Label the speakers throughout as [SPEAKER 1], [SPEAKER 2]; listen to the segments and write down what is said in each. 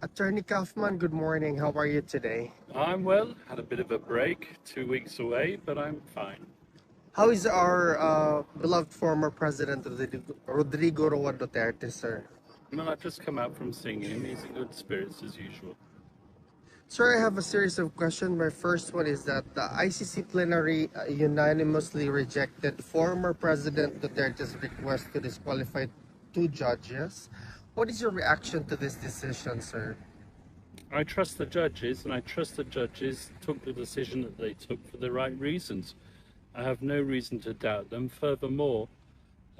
[SPEAKER 1] Attorney Kaufman, good morning. How are you today?
[SPEAKER 2] I'm well, had a bit of a break, 2 weeks away, but I'm fine.
[SPEAKER 1] How is our beloved former president Rodrigo Roa Duterte, sir?
[SPEAKER 2] Well, I've just come out from seeing him. He's in good spirits as usual.
[SPEAKER 1] Sir, I have a series of questions. My first one is that the ICC plenary unanimously rejected former President Duterte's request to disqualify two judges. What is your reaction to this decision, sir?
[SPEAKER 2] I trust the judges, and I trust the judges took the decision that they took for the right reasons. I have no reason to doubt them. Furthermore,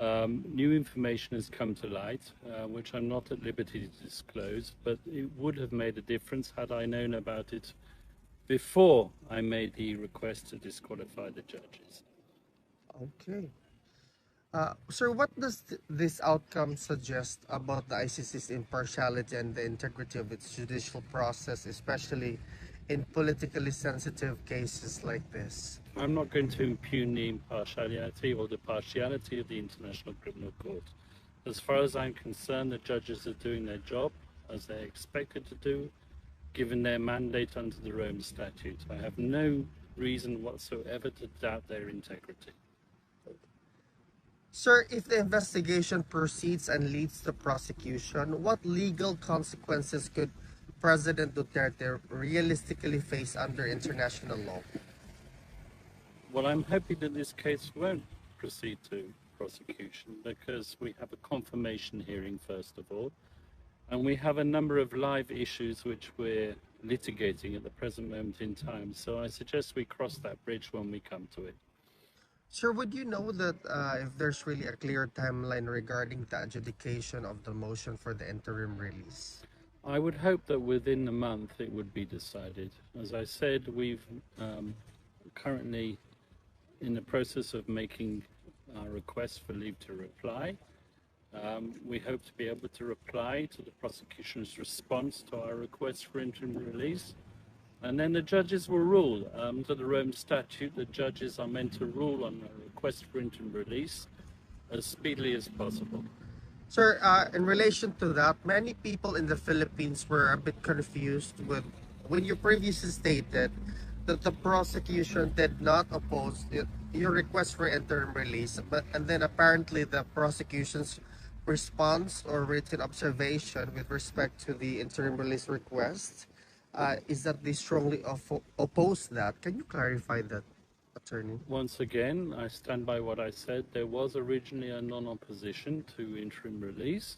[SPEAKER 2] new information has come to light, which I'm not at liberty to disclose, but it would have made a difference had I known about it before I made the request to disqualify the judges.
[SPEAKER 1] Okay. Sir, what does this outcome suggest about the ICC's impartiality and the integrity of its judicial process, especially in politically sensitive cases like this?
[SPEAKER 2] I'm not going to impugn the impartiality or the partiality of the International Criminal Court. As far as I'm concerned, the judges are doing their job as they're expected to do, given their mandate under the Rome Statute. I have no reason whatsoever to doubt their integrity.
[SPEAKER 1] Sir, if the investigation proceeds and leads to prosecution, what legal consequences could President Duterte realistically face under international law?
[SPEAKER 2] Well, I'm hoping that this case won't proceed to prosecution because we have a confirmation hearing, first of all, and we have a number of live issues which we're litigating at the present moment in time. So I suggest we cross that bridge when we come to it.
[SPEAKER 1] Sir, would you know that if there's really a clear timeline regarding the adjudication of the motion for the interim release?
[SPEAKER 2] I would hope that within a month it would be decided. As I said, we've currently in the process of making our request for leave to reply. We hope to be able to reply to the prosecution's response to our request for interim release. And then the judges will rule. Under the Rome Statute, the judges are meant to rule on a request for interim release as speedily as possible.
[SPEAKER 1] Sir, in relation to that, many people in the Philippines were a bit confused with when you previously stated that the prosecution did not oppose your request for interim release, and then apparently the prosecution's response or written observation with respect to the interim release request is that they strongly oppose that. Can you clarify that, attorney?
[SPEAKER 2] Once again, I stand by what I said. There was originally a non-opposition to interim release,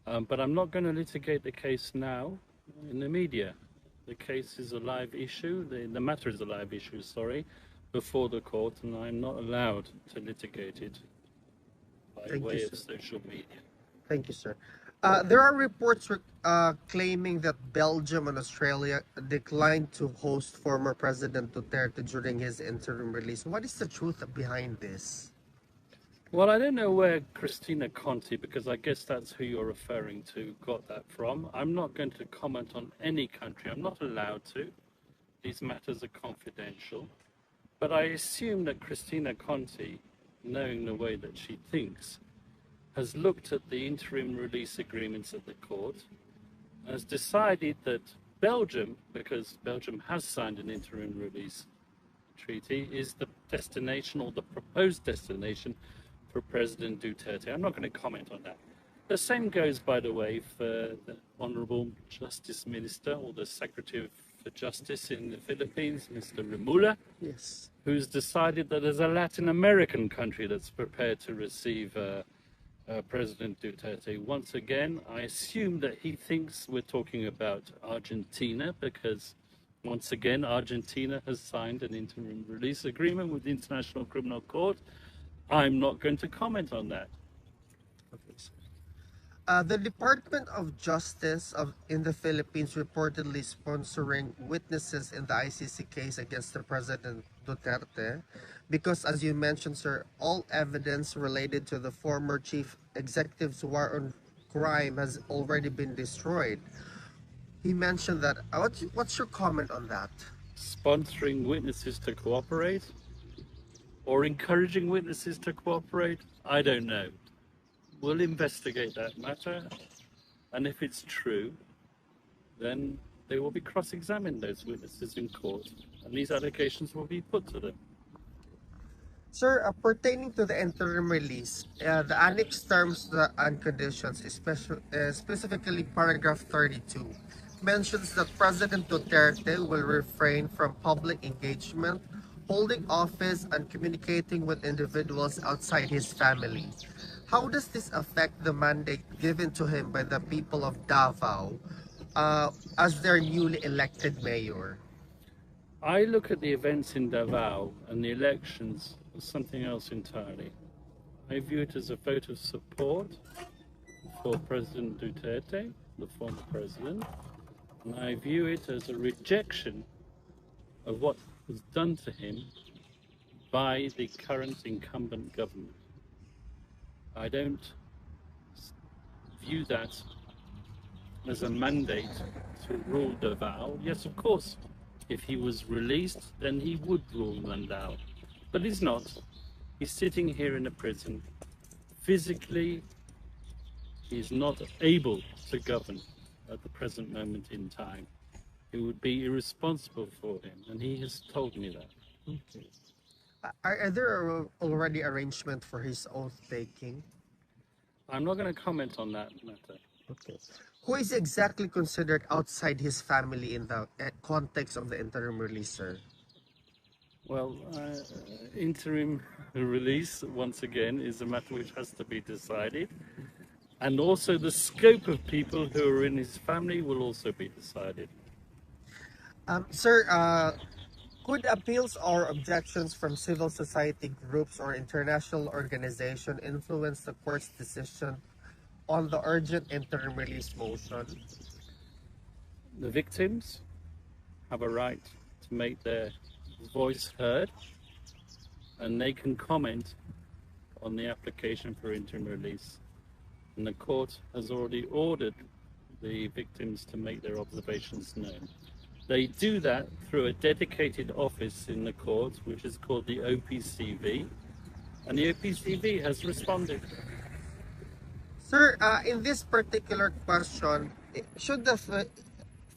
[SPEAKER 2] but I'm not going to litigate the case now in the media. The case is a live issue, the matter is a live issue, sorry, before the court, and I'm not allowed to litigate it by way of social media.
[SPEAKER 1] Thank you, sir. There are reports claiming that Belgium and Australia declined to host former President Duterte during his interim release. What is the truth behind this?
[SPEAKER 2] Well, I don't know where Christina Conti, because I guess that's who you're referring to, got that from. I'm not going to comment on any country. I'm not allowed to. These matters are confidential. But I assume that Christina Conti, knowing the way that she thinks, has looked at the interim release agreements at the court, has decided that Belgium, because Belgium has signed an interim release treaty, is the destination or the proposed destination for President Duterte. I'm not going to comment on that. The same goes, by the way, for the Honorable Justice Minister or the Secretary for Justice in the Philippines, Mr. Remula,
[SPEAKER 1] Yes.
[SPEAKER 2] who's decided that there's a Latin American country that's prepared to receive President Duterte. Once again, I assume that he thinks we're talking about Argentina because, once again, Argentina has signed an interim release agreement with the International Criminal Court. I'm not going to comment on that.
[SPEAKER 1] Okay, sir. The Department of Justice in the Philippines reportedly sponsoring witnesses in the ICC case against the President Duterte because, as you mentioned, sir, all evidence related to the former chief executive's war on crime has already been destroyed. He mentioned that. What's your comment on that?
[SPEAKER 2] Sponsoring witnesses to cooperate or encouraging witnesses to cooperate? I don't know. We'll investigate that matter, and if it's true, then they will be cross-examined, those witnesses, in court, and these allegations will be put to them.
[SPEAKER 1] Sir, pertaining to the interim release, the annex terms and conditions, specifically paragraph 32, mentions that President Duterte will refrain from public engagement, holding office, and communicating with individuals outside his family. How does this affect the mandate given to him by the people of Davao as their newly elected mayor?
[SPEAKER 2] I look at the events in Davao and the elections as something else entirely. I view it as a vote of support for President Duterte, the former president, and I view it as a rejection of what was done to him by the current incumbent government. I don't view that as a mandate to rule Davao. Yes, of course, if he was released, then he would rule Davao. But he's not. He's sitting here in a prison. Physically, he's not able to govern at the present moment in time. It would be irresponsible for him, and he has told me that.
[SPEAKER 1] Okay. Are there already arrangement for his oath taking?
[SPEAKER 2] I'm not going to comment on that matter.
[SPEAKER 1] Okay. Who is exactly considered outside his family in the context of the interim release, sir?
[SPEAKER 2] Well, interim release, once again, is a matter which has to be decided. And also the scope of people who are in his family will also be decided.
[SPEAKER 1] Sir, could appeals or objections from civil society groups or international organizations influence the court's decision on the urgent interim release motion?
[SPEAKER 2] The victims have a right to make their voice heard, and they can comment on the application for interim release. And the court has already ordered the victims to make their observations known. They do that through a dedicated office in the court, which is called the OPCV, and the OPCV has responded.
[SPEAKER 1] Sir, in this particular question, should the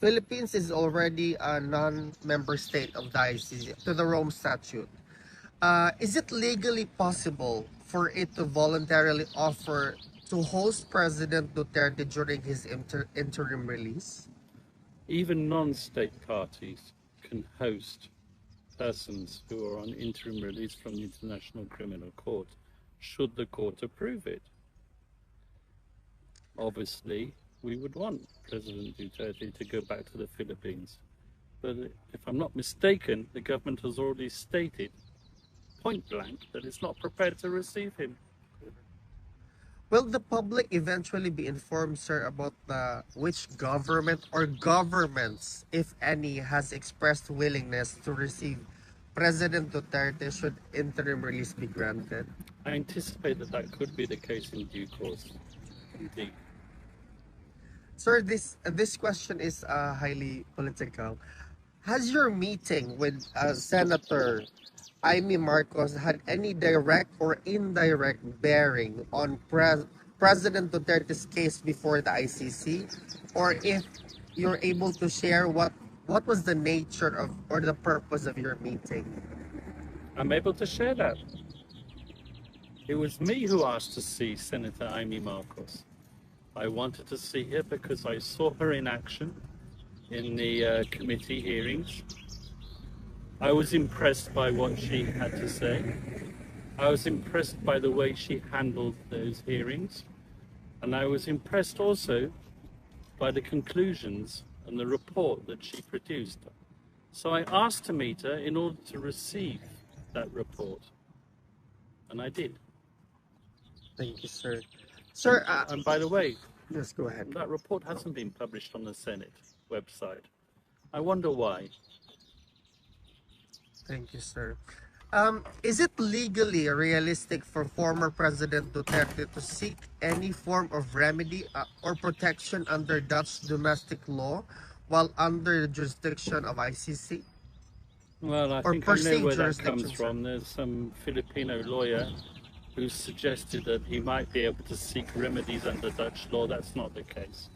[SPEAKER 1] Philippines is already a non-member state of the ICC to the Rome Statute. Is it legally possible for it to voluntarily offer to host President Duterte during his interim release?
[SPEAKER 2] Even non-state parties can host persons who are on interim release from the International Criminal Court, should the court approve it. Obviously, we would want President Duterte to go back to the Philippines. But if I'm not mistaken, the government has already stated point blank that it's not prepared to receive him.
[SPEAKER 1] Will the public eventually be informed, sir, about which government or governments, if any, has expressed willingness to receive President Duterte should interim release be granted?
[SPEAKER 2] I anticipate that that could be the case in due course. Indeed.
[SPEAKER 1] Sir, this question is highly political. Has your meeting with Senator Amy Marcos had any direct or indirect bearing on President Duterte's case before the ICC? Or if you're able to share what was the nature of or the purpose of your meeting?
[SPEAKER 2] I'm able to share that. It was me who asked to see Senator Amy Marcos. I wanted to see her because I saw her in action in the committee hearings. I was impressed by what she had to say. I was impressed by the way she handled those hearings. And I was impressed also by the conclusions and the report that she produced. So I asked to meet her in order to receive that report. And I did.
[SPEAKER 1] Thank you, sir. Sir,
[SPEAKER 2] and by the way,
[SPEAKER 1] yes, go ahead.
[SPEAKER 2] That report hasn't been published on the Senate website. I wonder why.
[SPEAKER 1] Thank you, sir. Is it legally realistic for former President Duterte to seek any form of remedy or protection under Dutch domestic law while under the jurisdiction of ICC?
[SPEAKER 2] Well, I think I know where that comes from. There's some Filipino lawyer who suggested that he might be able to seek remedies under Dutch law. That's not the case.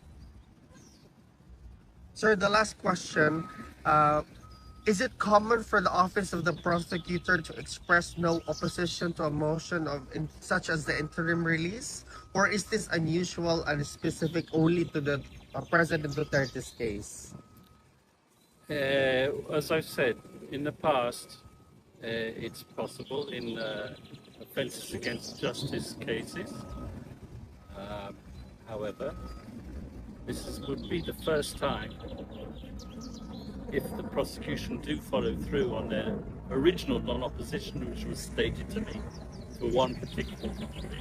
[SPEAKER 1] Sir, the last question. Uh, is it common for the office of the prosecutor to express no opposition to a motion such as the interim release? Or is this unusual and specific only to the President Duterte's case?
[SPEAKER 2] As I've said, in the past, it's possible in offences against justice cases. However, would be the first time if the prosecution do follow through on their original non-opposition, which was stated to me for one particular country.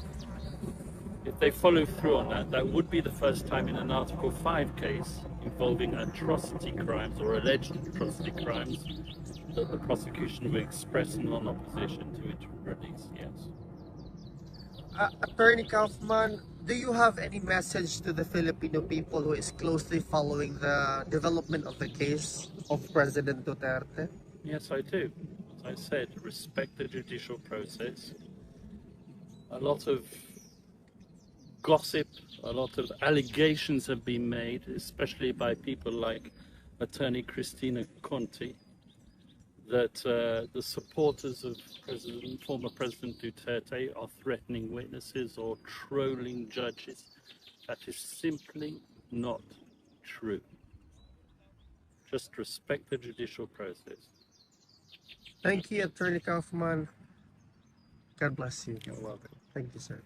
[SPEAKER 2] If they follow through on that, that would be the first time in an Article 5 case involving atrocity crimes or alleged atrocity crimes that the prosecution will express non-opposition to its release, yes.
[SPEAKER 1] Attorney Kaufman, do you have any message to the Filipino people who is closely following the development of the case of President Duterte?
[SPEAKER 2] Yes, I do. As I said, respect the judicial process. A lot of gossip, a lot of allegations have been made, especially by people like Attorney Cristina Conti, that the supporters of former President Duterte are threatening witnesses or trolling judges. That is simply not true. Just respect the judicial process.
[SPEAKER 1] Thank you, Attorney Kaufman. God bless you.
[SPEAKER 2] You're welcome.
[SPEAKER 1] Thank you, sir.